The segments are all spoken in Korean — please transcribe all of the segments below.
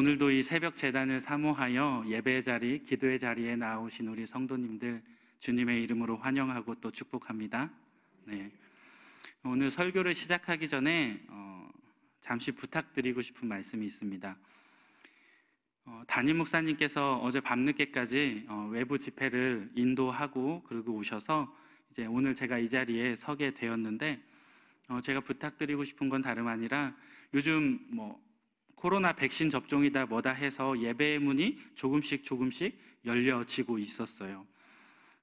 오늘도 이 새벽 제단을 사모하여 예배의 자리, 기도의 자리에 나오신 우리 성도님들 주님의 이름으로 환영하고 또 축복합니다. 네. 오늘 설교를 시작하기 전에 잠시 부탁드리고 싶은 말씀이 있습니다. 담임 목사님께서 어제 밤늦게까지 외부 집회를 인도하고 그러고 오셔서 이제 오늘 제가 이 자리에 서게 되었는데, 제가 부탁드리고 싶은 건 다름 아니라 요즘 코로나 백신 접종이다 뭐다 해서 예배의 문이 조금씩 열려지고 있었어요.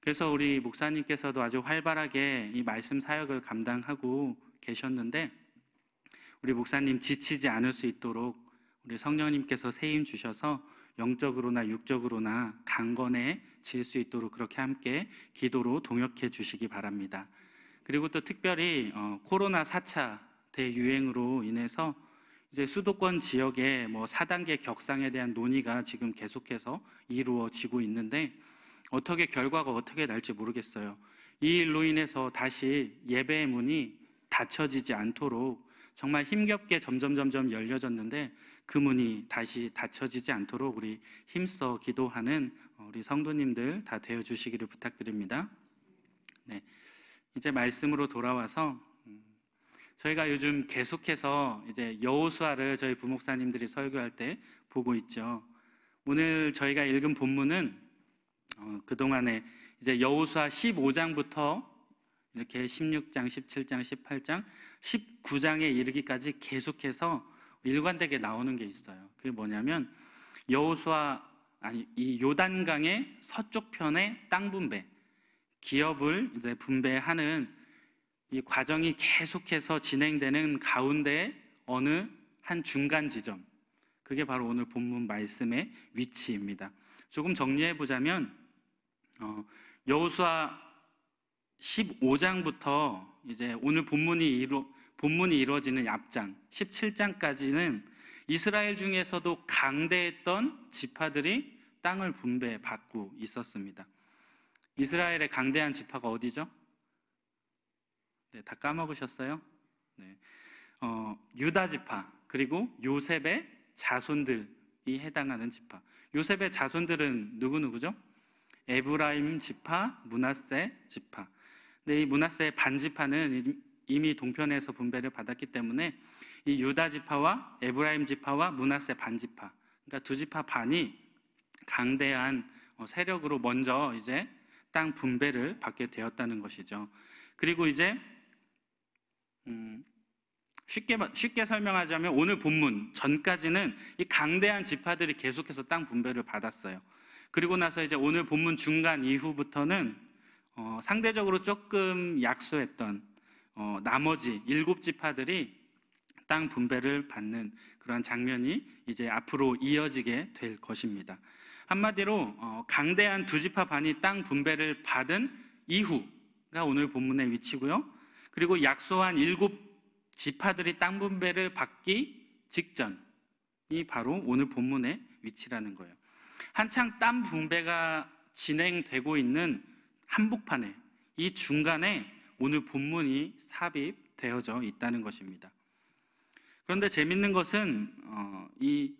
그래서 우리 목사님께서도 아주 활발하게 이 말씀 사역을 감당하고 계셨는데, 우리 목사님 지치지 않을 수 있도록 우리 성령님께서 세임 주셔서 영적으로나 육적으로나 강건해질 수 있도록 그렇게 함께 기도로 동역해 주시기 바랍니다. 그리고 또 특별히 코로나 4차 대유행으로 인해서 이제 수도권 지역의 4단계 격상에 대한 논의가 지금 계속해서 이루어지고 있는데, 결과가 어떻게 날지 모르겠어요. 이 일로 인해서 다시 예배의 문이 닫혀지지 않도록 정말 힘겹게 점점 열려졌는데, 그 문이 다시 닫혀지지 않도록 우리 힘써 기도하는 우리 성도님들 다 되어 주시기를 부탁드립니다. 네, 이제 말씀으로 돌아와서 저희가 요즘 계속해서 이제 여호수아를 저희 부목사님들이 설교할 때 보고 있죠. 오늘 저희가 읽은 본문은 그동안에 이제 여호수아 15장부터 이렇게 16장, 17장, 18장, 19장에 이르기까지 계속해서 일관되게 나오는 게 있어요. 그게 뭐냐면 이 요단강의 서쪽 편의 땅 분배, 기업을 이제 분배하는 이 과정이 계속해서 진행되는 가운데 어느 한 중간 지점, 그게 바로 오늘 본문 말씀의 위치입니다. 조금 정리해 보자면 여호수아 15장부터 이제 오늘 본문이 이루어지는 앞장 17장까지는 이스라엘 중에서도 강대했던 지파들이 땅을 분배받고 있었습니다. 이스라엘의 강대한 지파가 어디죠? 네, 다 까먹으셨어요? 네. 유다 지파, 그리고 요셉의 자손들이 해당하는 지파. 요셉의 자손들은 누구죠? 에브라임 지파, 므낫세 지파. 근데 이 므낫세의 반지파는 이미 동편에서 분배를 받았기 때문에 이 유다 지파와 에브라임 지파와 므낫세 반지파, 그러니까 두 지파 반이 강대한 세력으로 먼저 이제 땅 분배를 받게 되었다는 것이죠. 그리고 이제 쉽게 설명하자면 오늘 본문 전까지는 이 강대한 지파들이 계속해서 땅 분배를 받았어요. 그리고 나서 이제 오늘 본문 중간 이후부터는 상대적으로 조금 약소했던 나머지 7지파들이 땅 분배를 받는 그러한 장면이 이제 앞으로 이어지게 될 것입니다. 한마디로 강대한 두 지파 반이 땅 분배를 받은 이후가 오늘 본문의 위치고요. 그리고 약소한 7지파들이 땅 분배를 받기 직전이 바로 오늘 본문의 위치라는 거예요. 한창 땅 분배가 진행되고 있는 한복판에, 이 중간에 오늘 본문이 삽입되어져 있다는 것입니다. 그런데 재밌는 것은 이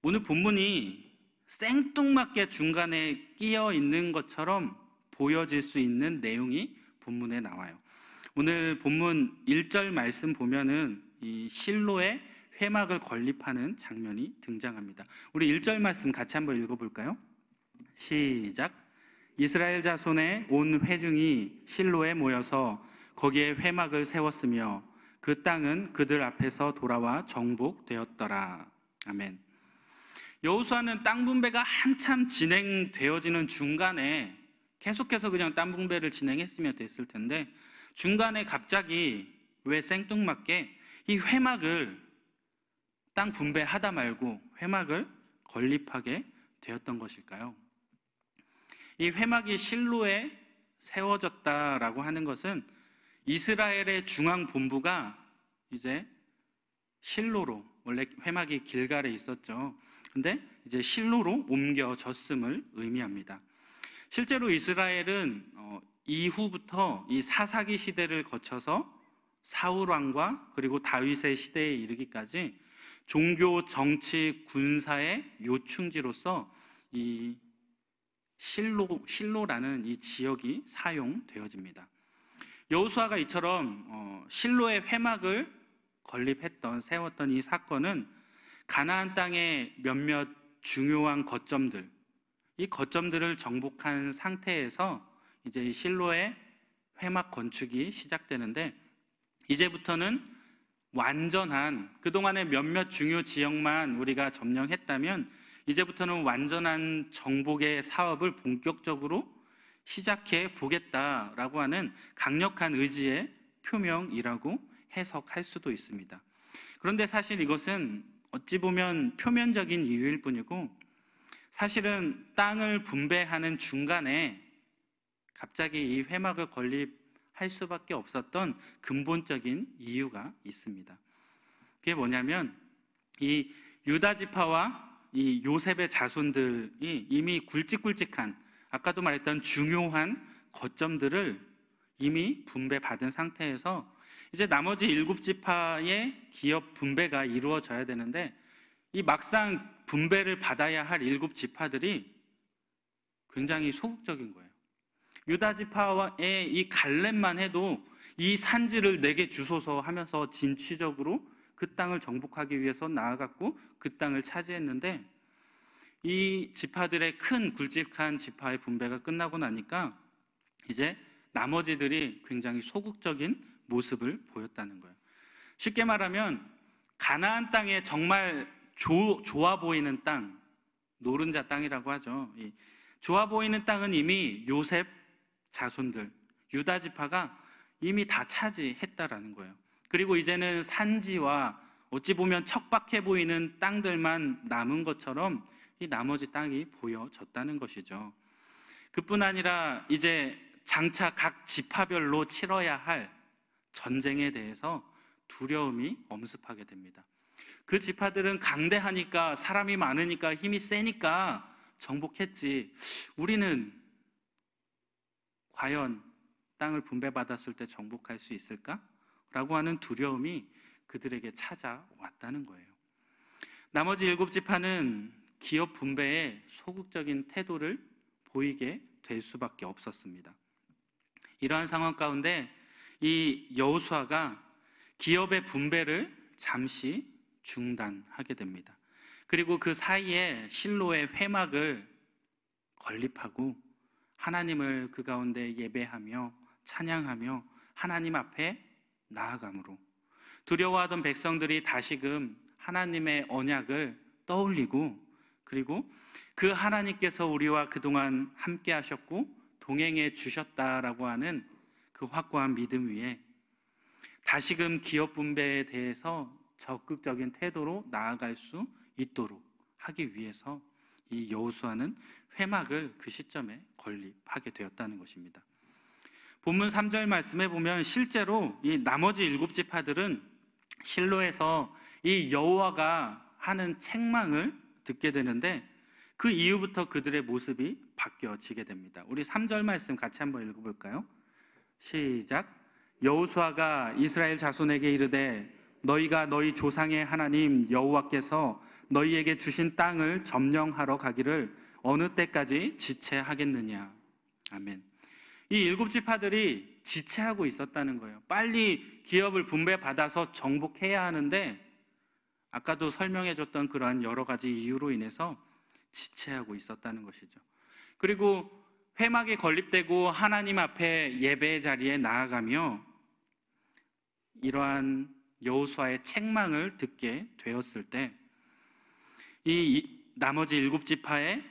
오늘 본문이 생뚱맞게 중간에 끼어 있는 것처럼 보여질 수 있는 내용이 본문에 나와요. 오늘 본문 1절 말씀 보면은 이 실로의 회막을 건립하는 장면이 등장합니다. 우리 1절 말씀 같이 한번 읽어볼까요? 시작. 이스라엘 자손의 온 회중이 실로에 모여서 거기에 회막을 세웠으며 그 땅은 그들 앞에서 돌아와 정복되었더라. 아멘. 여호수아는 땅 분배가 한참 진행되어지는 중간에 계속해서 그냥 땅 분배를 진행했으면 됐을 텐데, 중간에 갑자기 왜 생뚱맞게 이 회막을 땅 분배하다 말고 회막을 건립하게 되었던 것일까요? 이 회막이 실로에 세워졌다라고 하는 것은 이스라엘의 중앙 본부가 이제 실로로, 원래 회막이 길갈에 있었죠. 근데 이제 실로로 옮겨졌음을 의미합니다. 실제로 이스라엘은 이후부터 이 사사기 시대를 거쳐서 사울 왕과 그리고 다윗의 시대에 이르기까지 종교, 정치, 군사의 요충지로서 이 실로라는 이 지역이 사용되어집니다. 여호수아가 이처럼 실로의 회막을 세웠던 이 사건은 가나안 땅의 몇몇 중요한 거점들, 이 거점들을 정복한 상태에서 이제 이 실로의 회막 건축이 시작되는데, 이제부터는 완전한, 그동안의 몇몇 중요 지역만 우리가 점령했다면 이제부터는 완전한 정복의 사업을 본격적으로 시작해 보겠다라고 하는 강력한 의지의 표명이라고 해석할 수도 있습니다. 그런데 사실 이것은 어찌 보면 표면적인 이유일 뿐이고, 사실은 땅을 분배하는 중간에 갑자기 이 회막을 건립할 수밖에 없었던 근본적인 이유가 있습니다. 그게 뭐냐면, 이 유다 지파와 이 요셉의 자손들이 이미 굵직굵직한, 아까도 말했던 중요한 거점들을 이미 분배받은 상태에서 이제 나머지 7지파의 기업 분배가 이루어져야 되는데, 이 막상 분배를 받아야 할 7지파들이 굉장히 소극적인 거예요. 유다 지파의 이 갈렙만 해도 이 산지를 내게 주소서 하면서 진취적으로 그 땅을 정복하기 위해서 나아갔고 그 땅을 차지했는데, 이 지파들의 큰 굵직한 지파의 분배가 끝나고 나니까 이제 나머지들이 굉장히 소극적인 모습을 보였다는 거예요. 쉽게 말하면 가나안 땅에 정말 좋아 보이는 땅, 노른자 땅이라고 하죠. 이 좋아 보이는 땅은 이미 요셉 자손들, 유다 지파가 이미 다 차지했다라는 거예요. 그리고 이제는 산지와 어찌 보면 척박해 보이는 땅들만 남은 것처럼 이 나머지 땅이 보여졌다는 것이죠. 그뿐 아니라 이제 장차 각 지파별로 치러야 할 전쟁에 대해서 두려움이 엄습하게 됩니다. 그 지파들은 강대하니까, 사람이 많으니까, 힘이 세니까 정복했지, 우리는 과연 땅을 분배받았을 때 정복할 수 있을까? 라고 하는 두려움이 그들에게 찾아왔다는 거예요. 나머지 7지파는 기업 분배에 소극적인 태도를 보이게 될 수밖에 없었습니다. 이러한 상황 가운데 이 여호수아가 기업의 분배를 잠시 중단하게 됩니다. 그리고 그 사이에 실로의 회막을 건립하고 하나님을 그 가운데 예배하며 찬양하며 하나님 앞에 나아감으로 두려워하던 백성들이 다시금 하나님의 언약을 떠올리고, 그리고 그 하나님께서 우리와 그동안 함께 하셨고 동행해 주셨다라고 하는 그 확고한 믿음 위에 다시금 기업 분배에 대해서 적극적인 태도로 나아갈 수 있도록 하기 위해서 이 여호수아는 회막을 그 시점에 건립하게 되었다는 것입니다. 본문 3절 말씀에 보면 실제로 이 나머지 7지파들은 실로에서 이 여호와가 하는 책망을 듣게 되는데, 그 이후부터 그들의 모습이 바뀌어지게 됩니다. 우리 3절 말씀 같이 한번 읽어볼까요? 시작. 여호수아가 이스라엘 자손에게 이르되 너희가 너희 조상의 하나님 여호와께서 너희에게 주신 땅을 점령하러 가기를 어느 때까지 지체하겠느냐. 아멘. 이 7지파들이 지체하고 있었다는 거예요. 빨리 기업을 분배받아서 정복해야 하는데, 아까도 설명해줬던 그러한 여러 가지 이유로 인해서 지체하고 있었다는 것이죠. 그리고 회막이 건립되고 하나님 앞에 예배의 자리에 나아가며 이러한 여호수아의 책망을 듣게 되었을 때 이 나머지 7지파의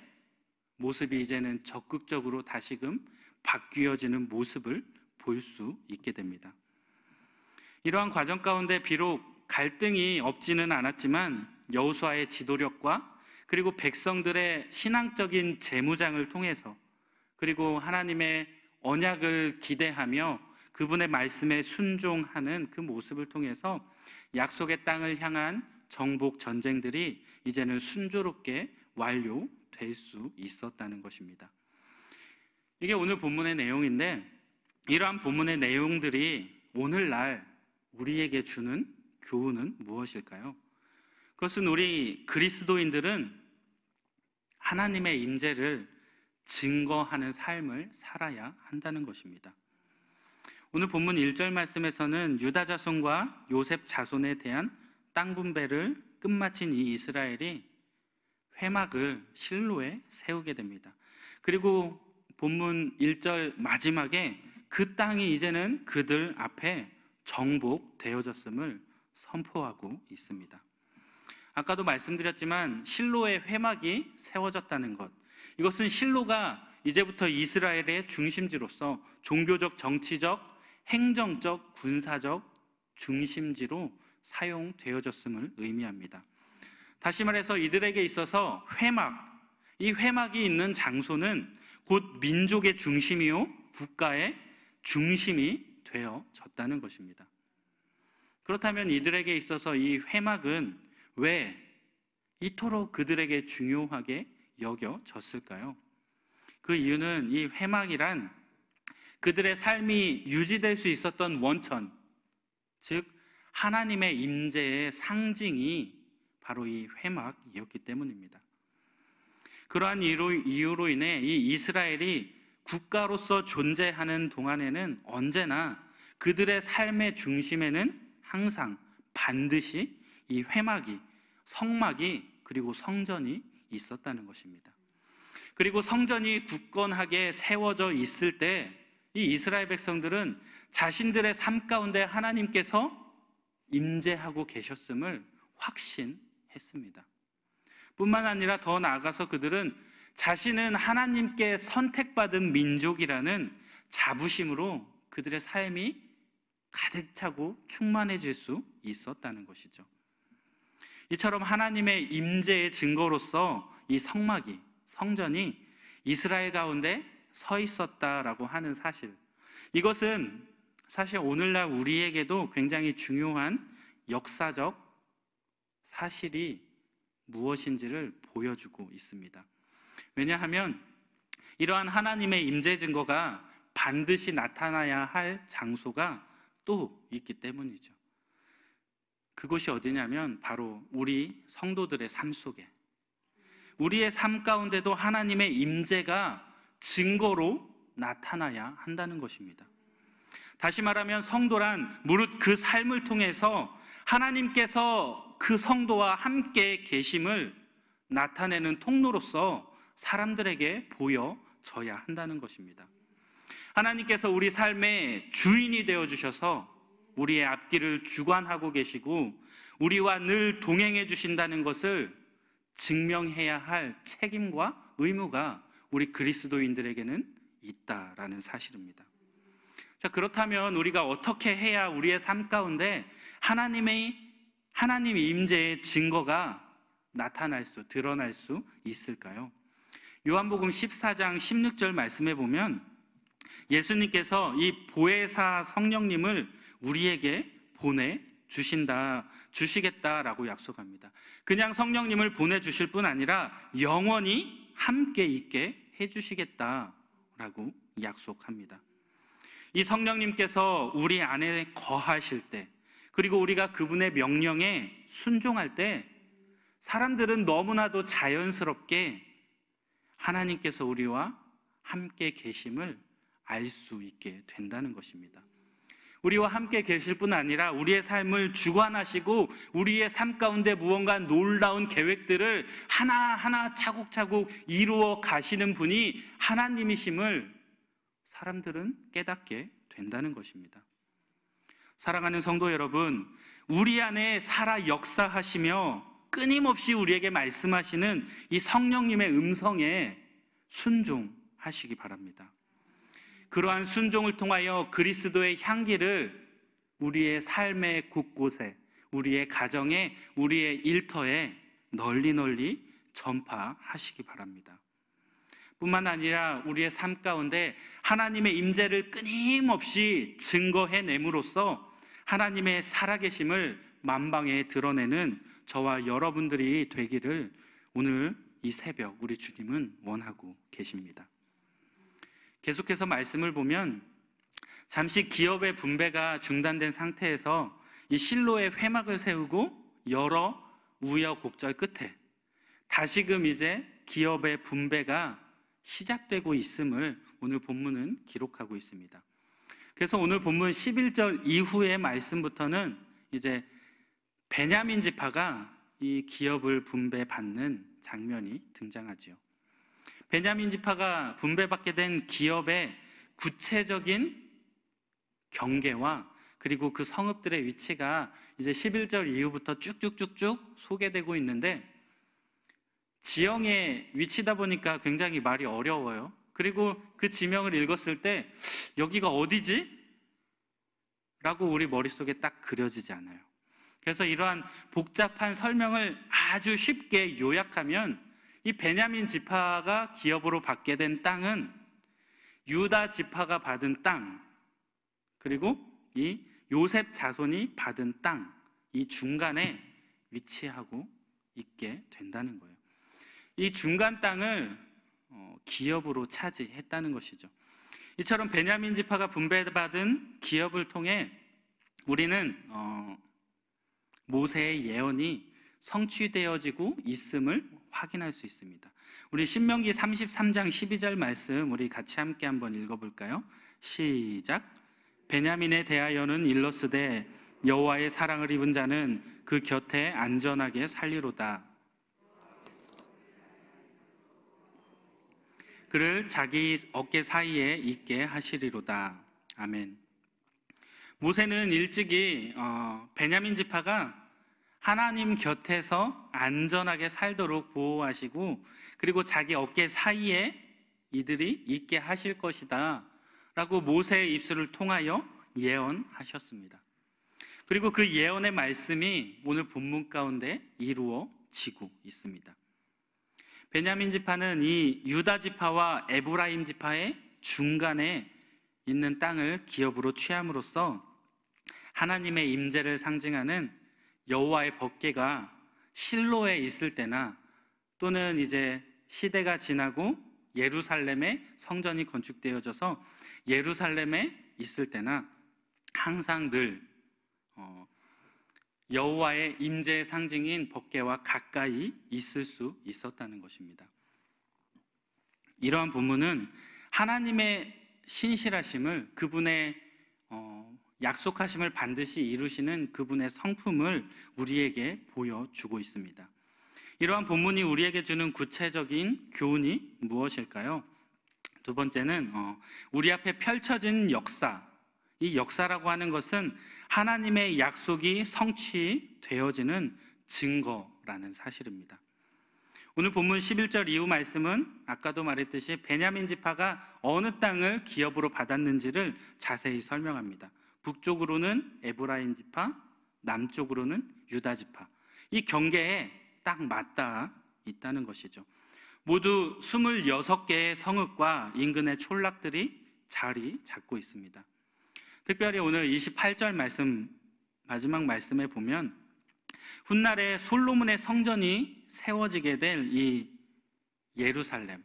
모습이 이제는 적극적으로 다시금 바뀌어지는 모습을 볼 수 있게 됩니다. 이러한 과정 가운데 비록 갈등이 없지는 않았지만 여호수아의 지도력과 그리고 백성들의 신앙적인 재무장을 통해서, 그리고 하나님의 언약을 기대하며 그분의 말씀에 순종하는 그 모습을 통해서 약속의 땅을 향한 정복 전쟁들이 이제는 순조롭게 완료될 수 있었다는 것입니다. 이게 오늘 본문의 내용인데, 이러한 본문의 내용들이 오늘날 우리에게 주는 교훈은 무엇일까요? 그것은 우리 그리스도인들은 하나님의 임재를 증거하는 삶을 살아야 한다는 것입니다. 오늘 본문 1절 말씀에서는 유다 자손과 요셉 자손에 대한 땅 분배를 끝마친 이 이스라엘이 회막을 실로에 세우게 됩니다. 그리고 본문 1절 마지막에 그 땅이 이제는 그들 앞에 정복되어졌음을 선포하고 있습니다. 아까도 말씀드렸지만 실로의 회막이 세워졌다는 것, 이것은 실로가 이제부터 이스라엘의 중심지로서 종교적, 정치적, 행정적, 군사적 중심지로 사용되어졌음을 의미합니다. 다시 말해서 이들에게 있어서 회막, 이 회막이 있는 장소는 곧 민족의 중심이요 국가의 중심이 되어졌다는 것입니다. 그렇다면 이들에게 있어서 이 회막은 왜 이토록 그들에게 중요하게 여겨졌을까요? 그 이유는 이 회막이란 그들의 삶이 유지될 수 있었던 원천, 즉 하나님의 임재의 상징이 바로 이 회막이었기 때문입니다. 그러한 이유로 인해 이 이스라엘이 국가로서 존재하는 동안에는 언제나 그들의 삶의 중심에는 항상 반드시 이 회막이, 성막이, 그리고 성전이 있었다는 것입니다. 그리고 성전이 굳건하게 세워져 있을 때 이 이스라엘 백성들은 자신들의 삶 가운데 하나님께서 임재하고 계셨음을 확신했습니다. 뿐만 아니라 더 나아가서 그들은 자신은 하나님께 선택받은 민족이라는 자부심으로 그들의 삶이 가득 차고 충만해질 수 있었다는 것이죠. 이처럼 하나님의 임재의 증거로서 이 성막이, 성전이 이스라엘 가운데 서 있었다라고 하는 사실, 이것은 사실 오늘날 우리에게도 굉장히 중요한 역사적 사실이 무엇인지를 보여주고 있습니다. 왜냐하면 이러한 하나님의 임재 증거가 반드시 나타나야 할 장소가 또 있기 때문이죠. 그곳이 어디냐면 바로 우리 성도들의 삶 속에, 우리의 삶 가운데도 하나님의 임재가 증거로 나타나야 한다는 것입니다. 다시 말하면 성도란 무릇 그 삶을 통해서 하나님께서 그 성도와 함께 계심을 나타내는 통로로서 사람들에게 보여져야 한다는 것입니다. 하나님께서 우리 삶의 주인이 되어주셔서 우리의 앞길을 주관하고 계시고 우리와 늘 동행해 주신다는 것을 증명해야 할 책임과 의무가 우리 그리스도인들에게는 있다라는 사실입니다. 자, 그렇다면 우리가 어떻게 해야 우리의 삶 가운데 하나님 임재의 증거가 드러날 수 있을까요? 요한복음 14장 16절 말씀해 보면 예수님께서 이 보혜사 성령님을 우리에게 주시겠다라고 약속합니다. 그냥 성령님을 보내주실 뿐 아니라 영원히 함께 있게 해주시겠다라고 약속합니다. 이 성령님께서 우리 안에 거하실 때, 그리고 우리가 그분의 명령에 순종할 때 사람들은 너무나도 자연스럽게 하나님께서 우리와 함께 계심을 알 수 있게 된다는 것입니다. 우리와 함께 계실 뿐 아니라 우리의 삶을 주관하시고 우리의 삶 가운데 무언가 놀라운 계획들을 하나하나 차곡차곡 이루어 가시는 분이 하나님이심을 사람들은 깨닫게 된다는 것입니다. 사랑하는 성도 여러분, 우리 안에 살아 역사하시며 끊임없이 우리에게 말씀하시는 이 성령님의 음성에 순종하시기 바랍니다. 그러한 순종을 통하여 그리스도의 향기를 우리의 삶의 곳곳에, 우리의 가정에, 우리의 일터에 널리 전파하시기 바랍니다. 뿐만 아니라 우리의 삶 가운데 하나님의 임재를 끊임없이 증거해냄으로써 하나님의 살아계심을 만방에 드러내는 저와 여러분들이 되기를 오늘 이 새벽 우리 주님은 원하고 계십니다. 계속해서 말씀을 보면 잠시 기업의 분배가 중단된 상태에서 이 실로의 회막을 세우고 여러 우여곡절 끝에 다시금 이제 기업의 분배가 시작되고 있음을 오늘 본문은 기록하고 있습니다. 그래서 오늘 본문 11절 이후의 말씀부터는 이제 베냐민 지파가 이 기업을 분배받는 장면이 등장하지요. 베냐민 지파가 분배받게 된 기업의 구체적인 경계와 그리고 그 성읍들의 위치가 이제 11절 이후부터 쭉쭉쭉쭉 소개되고 있는데, 지형의 위치다 보니까 굉장히 말이 어려워요. 그리고 그 지명을 읽었을 때 여기가 어디지? 라고 우리 머릿속에 딱 그려지지 않아요. 그래서 이러한 복잡한 설명을 아주 쉽게 요약하면, 이 베냐민 지파가 기업으로 받게 된 땅은 유다 지파가 받은 땅, 그리고 이 요셉 자손이 받은 땅, 이 중간에 위치하고 있게 된다는 거예요. 이 중간 땅을 기업으로 차지했다는 것이죠. 이처럼 베냐민 지파가 분배받은 기업을 통해 우리는 모세의 예언이 성취되어지고 있음을 확인할 수 있습니다. 우리 신명기 33장 12절 말씀 우리 같이 함께 한번 읽어볼까요? 시작. 베냐민에 대하여는 일러스되 여호와의 사랑을 입은 자는 그 곁에 안전하게 살리로다. 그를 자기 어깨 사이에 있게 하시리로다. 아멘. 모세는 일찍이 베냐민 지파가 하나님 곁에서 안전하게 살도록 보호하시고, 그리고 자기 어깨 사이에 이들이 있게 하실 것이다 라고 모세의 입술을 통하여 예언하셨습니다. 그리고 그 예언의 말씀이 오늘 본문 가운데 이루어지고 있습니다. 베냐민 지파는 이 유다 지파와 에브라임 지파의 중간에 있는 땅을 기업으로 취함으로써 하나님의 임재를 상징하는 여호와의 법궤가 실로에 있을 때나, 또는 이제 시대가 지나고 예루살렘에 성전이 건축되어져서 예루살렘에 있을 때나 항상 늘 여호와의 임재의 상징인 법궤와 가까이 있을 수 있었다는 것입니다. 이러한 본문은 하나님의 신실하심을, 그분의 약속하심을 반드시 이루시는 그분의 성품을 우리에게 보여주고 있습니다. 이러한 본문이 우리에게 주는 구체적인 교훈이 무엇일까요? 두 번째는 우리 앞에 펼쳐진 역사, 이 역사라고 하는 것은 하나님의 약속이 성취되어지는 증거라는 사실입니다. 오늘 본문 11절 이후 말씀은 아까도 말했듯이 베냐민 지파가 어느 땅을 기업으로 받았는지를 자세히 설명합니다. 북쪽으로는 에브라임 지파, 남쪽으로는 유다 지파. 이 경계에 딱 맞닿아 있다는 것이죠. 모두 26개의 성읍과 인근의 촌락들이 자리 잡고 있습니다. 특별히 오늘 28절 말씀, 마지막 말씀에 보면 훗날에 솔로몬의 성전이 세워지게 될 이 예루살렘,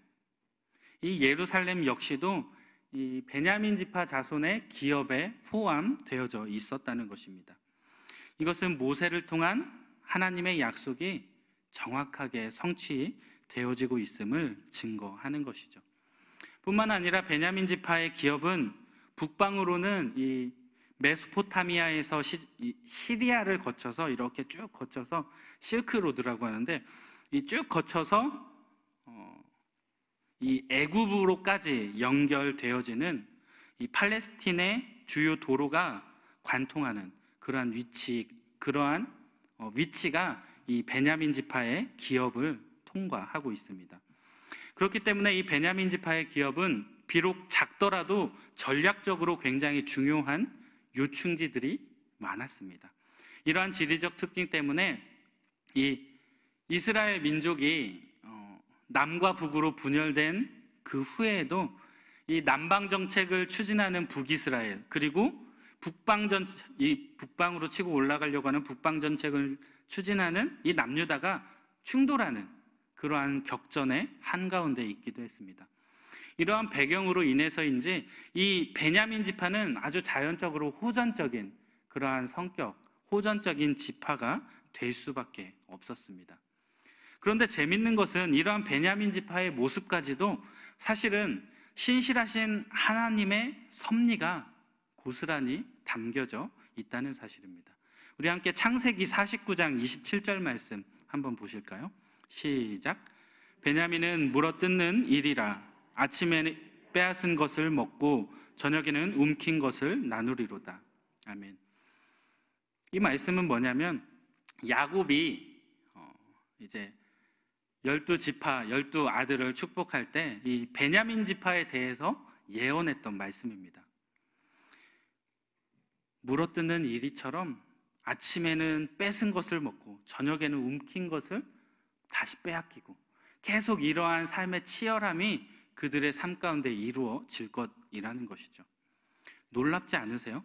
이 예루살렘 역시도 이 베냐민 지파 자손의 기업에 포함되어져 있었다는 것입니다. 이것은 모세를 통한 하나님의 약속이 정확하게 성취되어지고 있음을 증거하는 것이죠. 뿐만 아니라 베냐민 지파의 기업은 북방으로는 이 메소포타미아에서 시리아를 거쳐서 이렇게 쭉 거쳐서 실크로드라고 하는데, 이 쭉 거쳐서 이 애굽으로까지 연결되어지는 이 팔레스틴의 주요 도로가 관통하는 그러한 위치가 이 베냐민 지파의 기업을 통과하고 있습니다. 그렇기 때문에 이 베냐민 지파의 기업은 비록 작더라도 전략적으로 굉장히 중요한 요충지들이 많았습니다. 이러한 지리적 특징 때문에 이 이스라엘 민족이 남과 북으로 분열된 그 후에도 이 남방 정책을 추진하는 북이스라엘, 그리고 북방으로 치고 올라가려고 하는 북방 정책을 추진하는 이 남유다가 충돌하는 그러한 격전의 한가운데 있기도 했습니다. 이러한 배경으로 인해서인지 이 베냐민 지파는 아주 자연적으로 호전적인 그러한 성격, 호전적인 지파가 될 수밖에 없었습니다. 그런데 재밌는 것은 이러한 베냐민 지파의 모습까지도 사실은 신실하신 하나님의 섭리가 고스란히 담겨져 있다는 사실입니다. 우리 함께 창세기 49장 27절 말씀 한번 보실까요? 시작. 베냐민은 물어뜯는 일이라. 아침에 빼앗은 것을 먹고 저녁에는 움킨 것을 나누리로다. 아멘. 이 말씀은 뭐냐면 야곱이 이제 12지파, 12아들을 축복할 때 이 베냐민 지파에 대해서 예언했던 말씀입니다. 물어뜯는 이리처럼 아침에는 뺏은 것을 먹고 저녁에는 움킨 것을 다시 빼앗기고 계속 이러한 삶의 치열함이 그들의 삶 가운데 이루어질 것이라는 것이죠. 놀랍지 않으세요?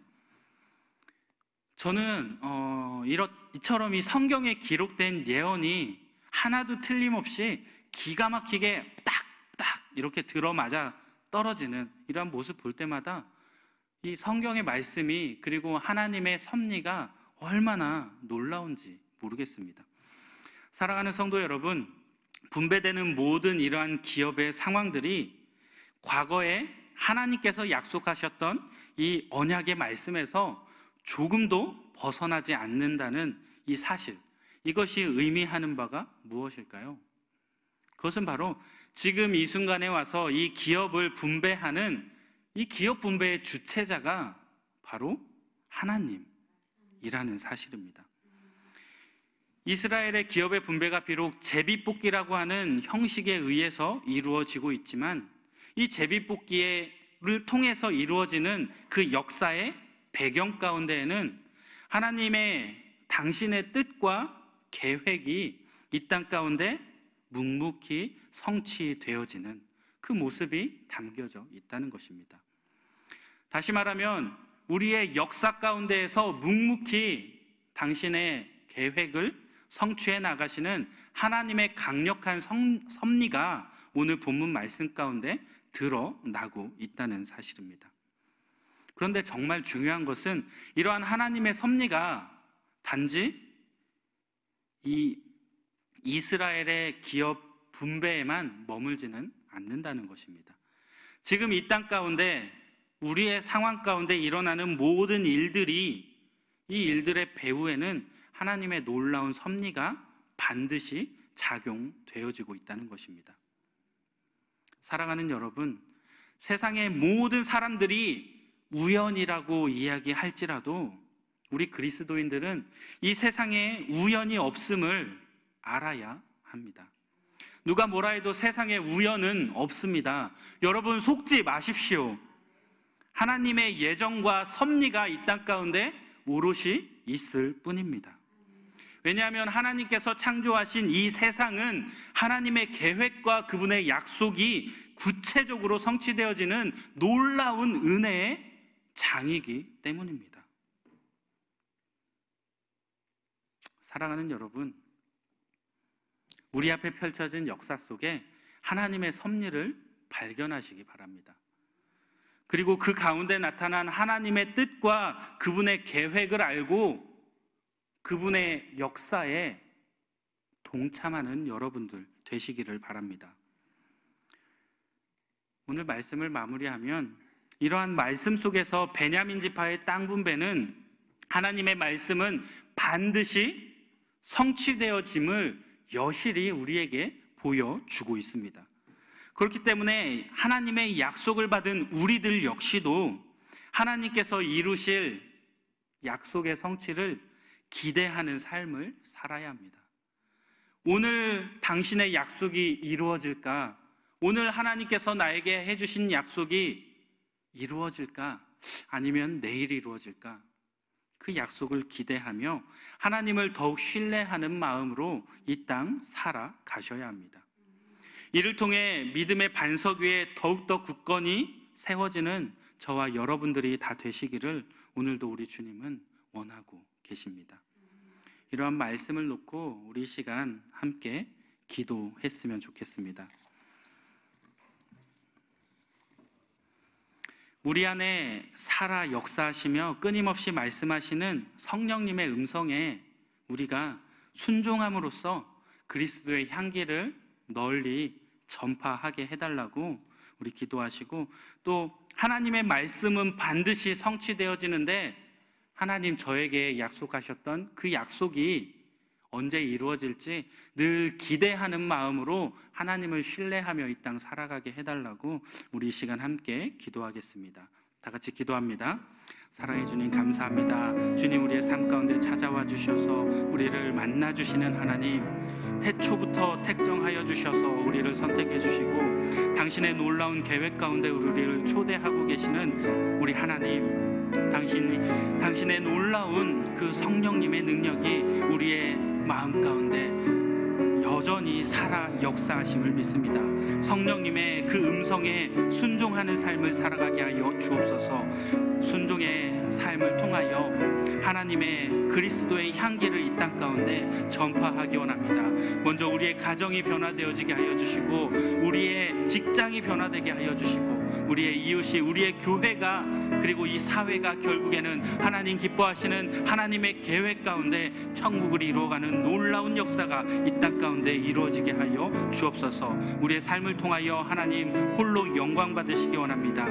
저는 이처럼 이 성경에 기록된 예언이 하나도 틀림없이 기가 막히게 딱딱 이렇게 들어맞아 떨어지는 이러한 모습 볼 때마다 이 성경의 말씀이 그리고 하나님의 섭리가 얼마나 놀라운지 모르겠습니다. 사랑하는 성도 여러분, 분배되는 모든 이러한 기업의 상황들이 과거에 하나님께서 약속하셨던 이 언약의 말씀에서 조금도 벗어나지 않는다는 이 사실, 이것이 의미하는 바가 무엇일까요? 그것은 바로 지금 이 순간에 와서 이 기업을 분배하는 이 기업 분배의 주체자가 바로 하나님이라는 사실입니다. 이스라엘의 기업의 분배가 비록 제비뽑기라고 하는 형식에 의해서 이루어지고 있지만 이 제비뽑기를 통해서 이루어지는 그 역사의 배경 가운데에는 하나님의 당신의 뜻과 계획이 이 땅 가운데 묵묵히 성취되어지는 그 모습이 담겨져 있다는 것입니다. 다시 말하면 우리의 역사 가운데에서 묵묵히 당신의 계획을 성취해 나가시는 하나님의 강력한 섭리가 오늘 본문 말씀 가운데 드러나고 있다는 사실입니다. 그런데 정말 중요한 것은 이러한 하나님의 섭리가 단지 이 이스라엘의 기업 분배에만 머물지는 않는다는 것입니다. 지금 이 땅 가운데 우리의 상황 가운데 일어나는 모든 일들이 이 일들의 배후에는 하나님의 놀라운 섭리가 반드시 작용되어지고 있다는 것입니다. 사랑하는 여러분, 세상의 모든 사람들이 우연이라고 이야기할지라도 우리 그리스도인들은 이 세상에 우연이 없음을 알아야 합니다. 누가 뭐라 해도 세상에 우연은 없습니다. 여러분 속지 마십시오. 하나님의 예정과 섭리가 이 땅 가운데 오롯이 있을 뿐입니다. 왜냐하면 하나님께서 창조하신 이 세상은 하나님의 계획과 그분의 약속이 구체적으로 성취되어지는 놀라운 은혜의 장이기 때문입니다. 사랑하는 여러분, 우리 앞에 펼쳐진 역사 속에 하나님의 섭리를 발견하시기 바랍니다. 그리고 그 가운데 나타난 하나님의 뜻과 그분의 계획을 알고 그분의 역사에 동참하는 여러분들 되시기를 바랍니다. 오늘 말씀을 마무리하면 이러한 말씀 속에서 베냐민 지파의 땅 분배는 하나님의 말씀은 반드시 성취되어짐을 여실히 우리에게 보여주고 있습니다. 그렇기 때문에 하나님의 약속을 받은 우리들 역시도 하나님께서 이루실 약속의 성취를 기대하는 삶을 살아야 합니다. 오늘 당신의 약속이 이루어질까? 오늘 하나님께서 나에게 해주신 약속이 이루어질까? 아니면 내일 이루어질까? 그 약속을 기대하며 하나님을 더욱 신뢰하는 마음으로 이 땅 살아가셔야 합니다. 이를 통해 믿음의 반석 위에 더욱더 굳건히 세워지는 저와 여러분들이 다 되시기를 오늘도 우리 주님은 원하고 계십니다. 이러한 말씀을 놓고 우리 시간 함께 기도했으면 좋겠습니다. 우리 안에 살아 역사하시며 끊임없이 말씀하시는 성령님의 음성에 우리가 순종함으로써 그리스도의 향기를 널리 전파하게 해달라고 우리 기도하시고, 또 하나님의 말씀은 반드시 성취되어지는데 하나님 저에게 약속하셨던 그 약속이 언제 이루어질지 늘 기대하는 마음으로 하나님을 신뢰하며 이 땅 살아가게 해달라고 우리 이 시간 함께 기도하겠습니다. 다 같이 기도합니다. 사랑해 주님 감사합니다. 주님, 우리의 삶 가운데 찾아와 주셔서 우리를 만나 주시는 하나님, 태초부터 택정하여 주셔서 우리를 선택해 주시고 당신의 놀라운 계획 가운데 우리를 초대하고 계시는 우리 하나님, 당신의 놀라운 그 성령님의 능력이 우리의 마음 가운데 여전히 살아 역사하심을 믿습니다. 성령님의 그 음성에 순종하는 삶을 살아가게 하여 주옵소서. 순종의 삶을 통하여 하나님의 그리스도의 향기를 이 땅 가운데 전파하기 원합니다. 먼저 우리의 가정이 변화되어지게 하여 주시고, 우리의 직장이 변화되게 하여 주시고, 우리의 이웃이, 우리의 교회가, 그리고 이 사회가 결국에는 하나님 기뻐하시는 하나님의 계획 가운데 천국을 이루어가는 놀라운 역사가 이 땅 가운데 이루어지게 하여 주옵소서. 우리의 삶을 통하여 하나님 홀로 영광 받으시기 원합니다.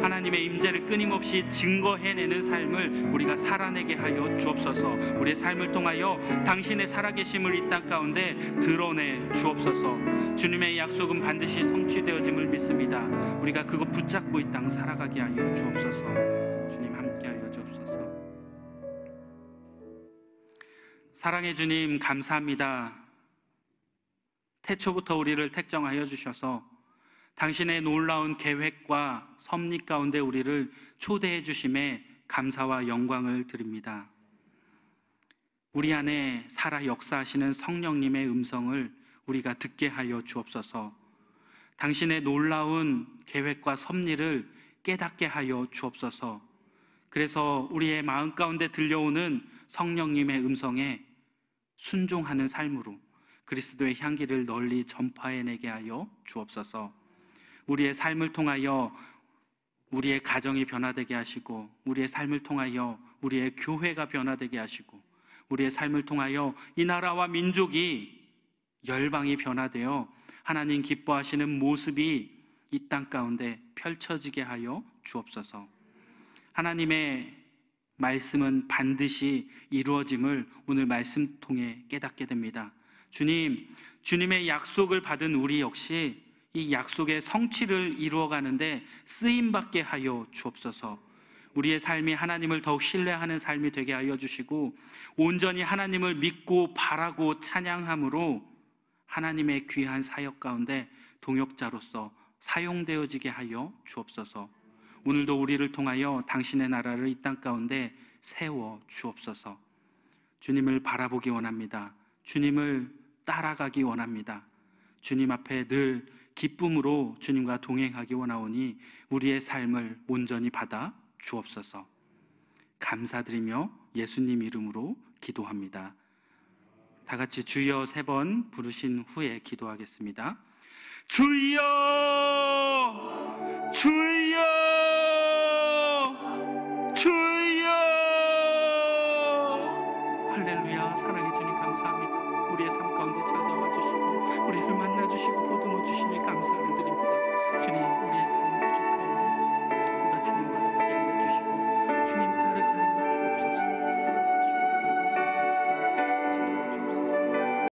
하나님의 임재를 끊임없이 증거해내는 삶을 우리가 살아내게 하여 주옵소서. 우리의 삶을 통하여 당신의 살아계심을 이 땅 가운데 드러내 주옵소서. 주님의 약속은 반드시 성취되어짐을 믿습니다. 우리가 그거 붙잡고 이 땅 살아가게 하여 주옵소서. 주님 함께하여 주옵소서. 사랑의 주님 감사합니다. 태초부터 우리를 택정하여 주셔서 당신의 놀라운 계획과 섭리 가운데 우리를 초대해 주심에 감사와 영광을 드립니다. 우리 안에 살아 역사하시는 성령님의 음성을 우리가 듣게 하여 주옵소서. 당신의 놀라운 계획과 섭리를 깨닫게 하여 주옵소서. 그래서 우리의 마음 가운데 들려오는 성령님의 음성에 순종하는 삶으로 그리스도의 향기를 널리 전파해내게 하여 주옵소서. 우리의 삶을 통하여 우리의 가정이 변화되게 하시고, 우리의 삶을 통하여 우리의 교회가 변화되게 하시고, 우리의 삶을 통하여 이 나라와 민족이, 열방이 변화되어 하나님 기뻐하시는 모습이 이 땅 가운데 펼쳐지게 하여 주옵소서. 하나님의 말씀은 반드시 이루어짐을 오늘 말씀 통해 깨닫게 됩니다. 주님, 주님의 약속을 받은 우리 역시 이 약속의 성취를 이루어가는데 쓰임받게 하여 주옵소서. 우리의 삶이 하나님을 더욱 신뢰하는 삶이 되게 하여 주시고, 온전히 하나님을 믿고 바라고 찬양함으로 하나님의 귀한 사역 가운데 동역자로서 사용되어지게 하여 주옵소서. 오늘도 우리를 통하여 당신의 나라를 이 땅 가운데 세워 주옵소서. 주님을 바라보기 원합니다. 주님을 따라가기 원합니다. 주님 앞에 늘 기쁨으로 주님과 동행하기 원하오니 우리의 삶을 온전히 받아 주옵소서. 감사드리며 예수님 이름으로 기도합니다. 다 같이 주여 3번 부르신 후에 기도하겠습니다. 주여, 주여, 주여. 할렐루야. 사랑해 주님 감사합니다. 우리의 삶 가운데 찾아